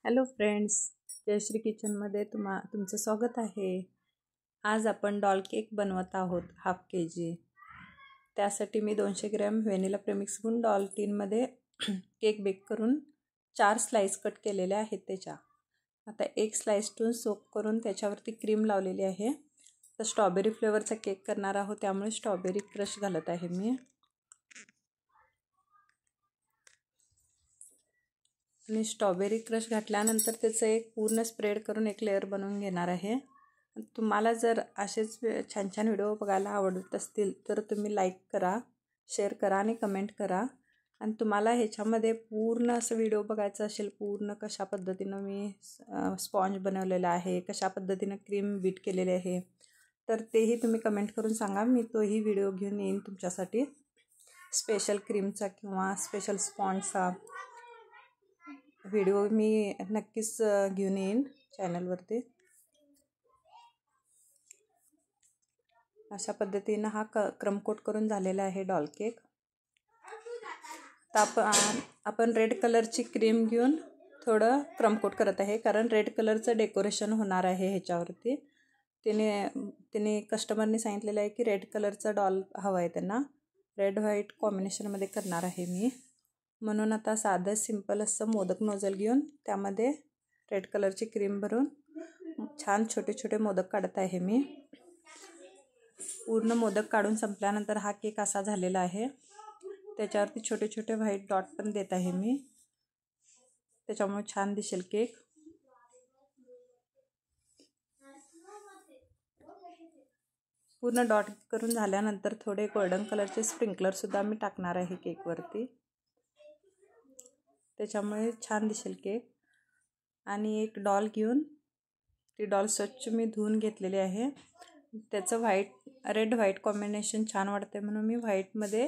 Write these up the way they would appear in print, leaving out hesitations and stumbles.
Hello friends, Jayashree किचनमध्ये तुमचं स्वागत आहे। आज आपण डॉल केक बनवत आहोत हाफ kg। त्यासाठी मी 200 ग्रॅम व्हॅनिला प्रेमिक्स घेऊन डॉल टीनमध्ये केक बेक करून 4 स्लाइस कट केलेले आहेत। त्याच्या आता एक स्लाइस ठेवून सोक करून त्याच्यावरती क्रीम लावलेली आहे। तर स्ट्रॉबेरी फ्लेवरचा केक करणार आहोत, त्यामुळे स्ट्रॉबेरी क्रश घालत आहे मी। आणि स्ट्रॉबेरी क्रश घातल्यानंतर त्याचं एक पूर्ण स्प्रेड करून एक लेअर बनवून घेणार आहे। तुम्हाला जर असेच छान छान व्हिडिओ बघायला आवडत असतील तर तुम्ही लाईक करा, शेअर करा आणि कमेंट करा। आणि तुम्हाला ह्याच्यामध्ये पूर्ण असं व्हिडिओ बघायचा असेल, पूर्ण कशा पद्धतीनं मी स्पॉन्ज बनवलेला आहे, कशा पद्धतीनं क्रीम बीट केलेले आहे, तर तेही तुम्ही कमेंट करून सांगा। मी तोही व्हिडिओ घेऊन येईन तुमच्यासाठी, स्पेशल क्रीमचा किंवा स्पेशल स्पॉन्जचा व्हिडिओ मी नक्कीच घेऊन येईन चॅनलवरती। अशा पद्धतीनं हा क्रम कोट करून झालेला आहे डॉल केक। आता आपण रेड कलरची क्रीम घेऊन थोडं क्रम कोट करत आहे, कारण रेड कलरचं डेकोरेशन होणार आहे ह्याच्यावरती। तिने कस्टमरने सांगितलेलं आहे की रेड कलरचा डॉल हवा आहे त्यांना, रेड व्हाईट कॉम्बिनेशनमध्ये करणार आहे मी। म्हणून आता साधं सिंपल असं मोदक नोझल घेऊन त्यामध्ये रेड कलरची क्रीम भरून छान छोटे छोटे मोदक काढत आहे मी। पूर्ण मोदक काढून संपल्यानंतर हा केक असा झालेला आहे। त्याच्यावरती छोटे छोटे व्हाईट डॉट पण देत आहे मी, त्याच्यामुळे छान दिसेल केक। पूर्ण डॉट करून झाल्यानंतर थोडे गोल्डन कलरचे स्प्रिंकलर सुद्धा मी टाकणार आहे केकवरती, त्याच्यामुळे छान दिसेल केक। आणि एक डॉल घेऊन ती डॉल स्वच्छ मी धुवून घेतलेली आहे। त्याचं रेड व्हाईट कॉम्बिनेशन छान वाटते म्हणून मी व्हाईटमध्ये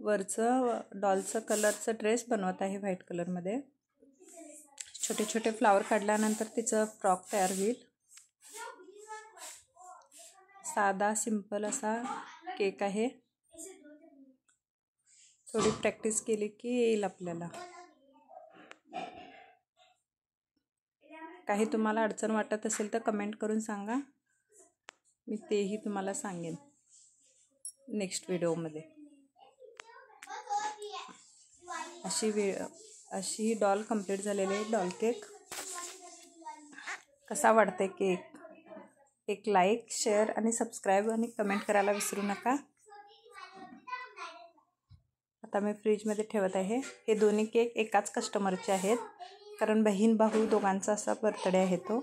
वरचं डॉलचं कलरचं ड्रेस बनवत आहे। व्हाईट कलरमध्ये छोटे छोटे फ्लावर काढल्यानंतर तिचं फ्रॉक तयार होईल। साधा सिंपल असा केक आहे, थोडी प्रॅक्टिस केली की येईल आपल्याला। काही तुम्हाला अडचण वाटत असेल तर कमेंट करून सांगा, मी तेही तुम्हाला सांगेन नेक्स्ट व्हिडिओमध्ये। अशी डॉल कंप्लीट झालेली आहे डॉल केक। कसा वाटते केक? एक लाईक, शेअर आणि सबस्क्राईब आणि कमेंट करायला विसरू नका। आता मी फ्रीजमध्ये ठेवत आहे। हे दोन्ही केक एकाच कस्टमरचे आहेत, कारण बहीण भाऊ दोघांचा असा बर्थडे आहे तो।